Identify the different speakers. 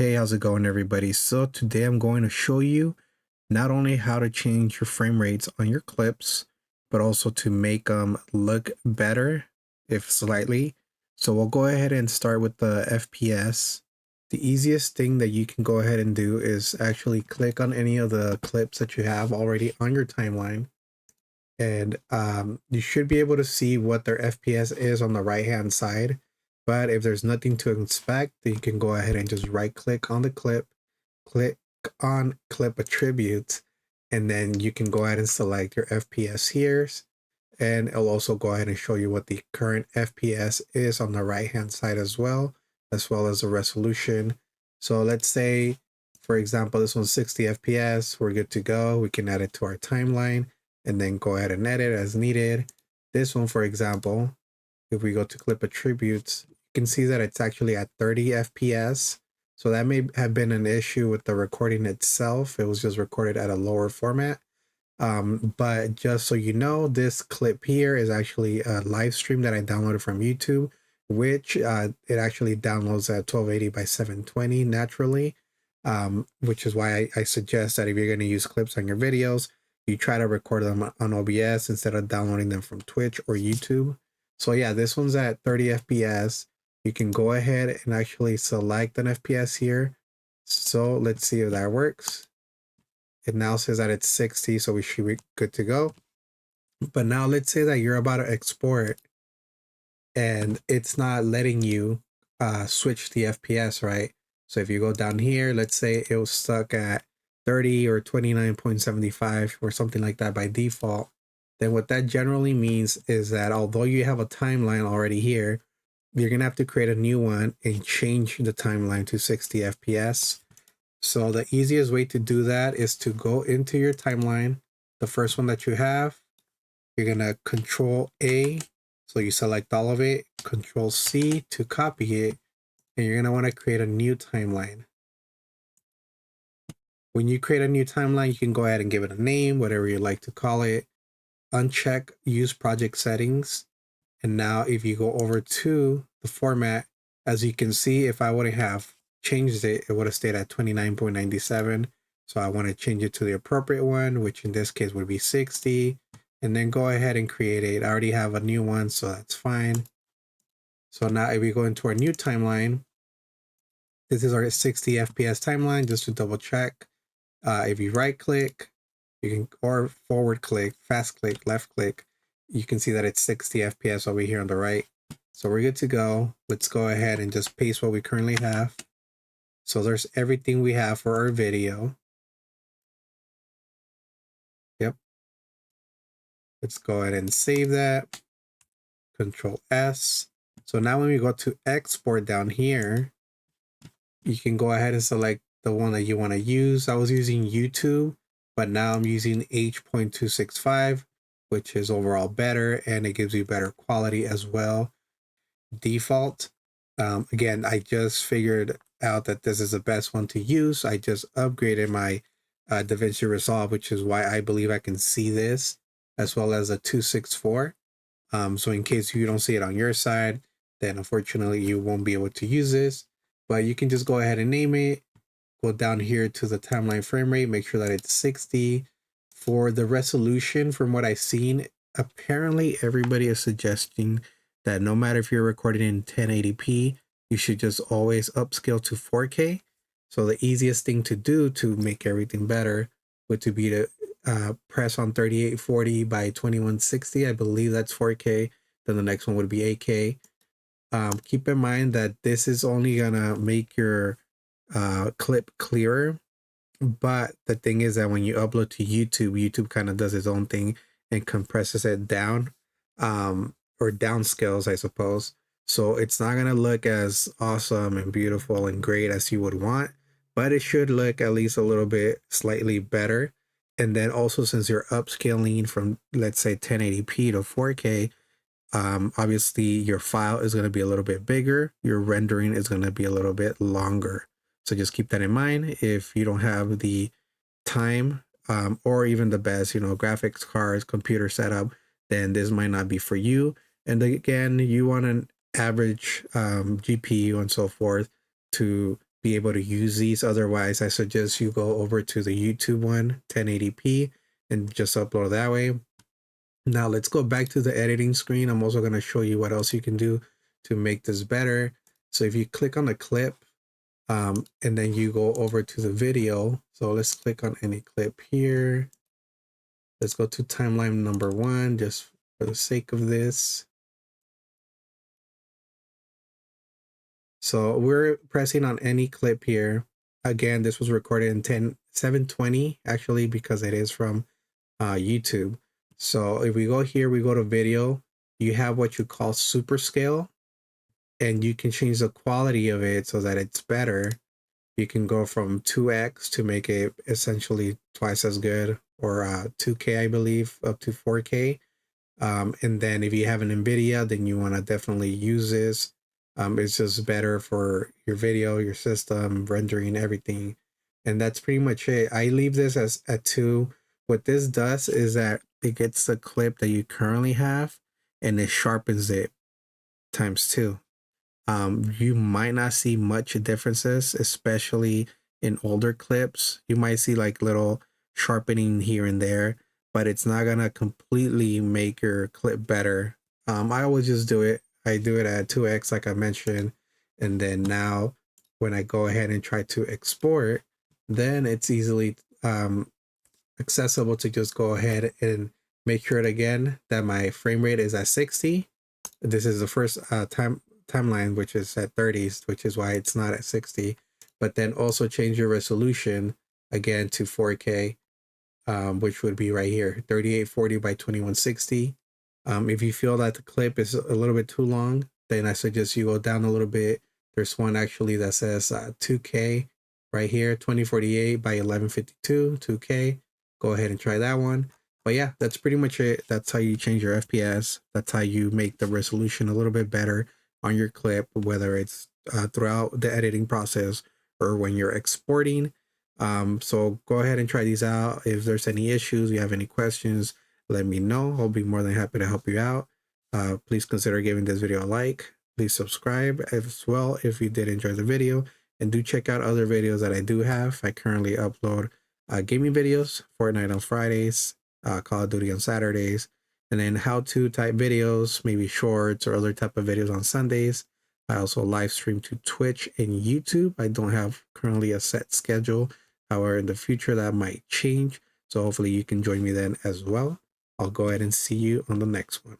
Speaker 1: Hey, how's it going, everybody? So today I'm going to show you not only how to change your frame rates on your clips, but also to make them look better, if slightly. So we'll go ahead and start with the FPS. The easiest thing that you can go ahead and do is actually click on any of the clips that you have already on your timeline. And you should be able to see what their FPS is on the right hand side. But if there's nothing to inspect, then you can go ahead and just right click on the clip, click on clip attributes, and then you can go ahead and select your FPS here. And it'll also go ahead and show you what the current FPS is on the right hand side as well as the resolution. So let's say, for example, this one's 60 FPS. We're good to go. We can add it to our timeline and then go ahead and edit as needed. This one, for example, if we go to clip attributes, you can see that it's actually at 30 FPS. So that may have been an issue with the recording itself. It was just recorded at a lower format. But just so you know, this clip here is actually a live stream that I downloaded from YouTube, which it actually downloads at 1280 by 720 naturally, which is why I suggest that if you're going to use clips on your videos, you try to record them on OBS instead of downloading them from Twitch or YouTube. So yeah, this one's at 30 FPS. You can go ahead and actually select an FPS here. So let's see if that works. It now says that it's 60, so we should be good to go. But now let's say that you're about to export and it's not letting you switch the FPS, right? So if you go down here, let's say it was stuck at 30 or 29.75 or something like that by default, then what that generally means is that although you have a timeline already here, you're gonna have to create a new one and change the timeline to 60 FPS. So the easiest way to do that is to go into your timeline, the first one that you have, you're gonna Control A, so you select all of it, Control C to copy it, and you're gonna wanna create a new timeline. When you create a new timeline, you can go ahead and give it a name, whatever you like to call it, uncheck Use Project Settings. And now if you go over to the format, as you can see, if I wouldn't have changed it, it would have stayed at 29.97. So I want to change it to the appropriate one, which in this case would be 60. And then go ahead and create it. I already have a new one, so that's fine. So now if we go into our new timeline, this is our 60 FPS timeline, just to double check. If you right click, you can, or forward click, fast click, left click, you can see that it's 60 FPS over here on the right. So we're good to go. Let's go ahead and just paste what we currently have. So there's everything we have for our video. Yep. Let's go ahead and save that. Control S. So now when we go to export down here, you can go ahead and select the one that you want to use. I was using YouTube, but now I'm using H.265, which is overall better, and it gives you better quality as well. Default. Again, I just figured out that this is the best one to use. I just upgraded my DaVinci Resolve, which is why I believe I can see this, as well as a 264. So in case you don't see it on your side, then unfortunately you won't be able to use this. But you can just go ahead and name it. Go down here to the timeline frame rate, make sure that it's 60. For the resolution, from what I've seen, apparently everybody is suggesting that no matter if you're recording in 1080p, you should just always upscale to 4K. So the easiest thing to do to make everything better would to be to press on 3840 by 2160. I believe that's 4K. Then the next one would be 8K. Keep in mind that this is only gonna make your clip clearer, but the thing is that when you upload to YouTube kind of does its own thing and compresses it down, or downscales, I suppose. So it's not gonna look as awesome and beautiful and great as you would want, but it should look at least a little bit slightly better. And then also, since you're upscaling from, let's say, 1080p to 4K, obviously your file is going to be a little bit bigger, your rendering is going to be a little bit longer. So just keep that in mind. If you don't have the time or even the best, graphics cards, computer setup, then this might not be for you. And again, you want an average GPU and so forth to be able to use these. Otherwise, I suggest you go over to the YouTube one, 1080p, and just upload that way. Now let's go back to the editing screen. I'm also going to show you what else you can do to make this better. So if you click on the clip, and then you go over to the video. So let's click on any clip here. Let's go to timeline number 1, just for the sake of this. So we're pressing on any clip here. Again, this was recorded in 720 actually, because it is from YouTube. So if we go here, we go to video, you have what you call super scale, and you can change the quality of it so that it's better. You can go from 2x to make it essentially twice as good, or 2K, I believe, up to 4K. And then if you have an NVIDIA, then you want to definitely use this. It's just better for your video, your system, rendering, everything. And that's pretty much it. I leave this as at 2. What this does is that it gets the clip that you currently have and it sharpens it times 2. You might not see much differences, especially in older clips. You might see like little sharpening here and there, but it's not gonna completely make your clip better. I always just do it. I do it at 2x like I mentioned, and then now when I go ahead and try to export, then it's easily accessible to just go ahead and make sure again that my frame rate is at 60. This is the first timeline, which is at 30s, which is why it's not at 60. But then also change your resolution again to 4K, which would be right here, 3840 by 2160. If you feel that the clip is a little bit too long, then I suggest you go down a little bit. There's one actually that says 2K right here, 2048 by 1152, 2K. Go ahead and try that one. But yeah, that's pretty much it. That's how you change your FPS. That's how you make the resolution a little bit better on your clip, whether it's throughout the editing process or when you're exporting. So go ahead and try these out. If there's any issues, you have any questions, let me know. I'll be more than happy to help you out. Please consider giving this video a like. Please subscribe as well if you did enjoy the video, and do check out other videos that I do have. I currently upload gaming videos, Fortnite on Fridays, Call of Duty on Saturdays, and then how-to type videos, maybe shorts or other type of videos on Sundays. I also live stream to Twitch and YouTube. I don't have currently a set schedule. However, in the future that might change. So hopefully you can join me then as well. I'll go ahead and see you on the next one.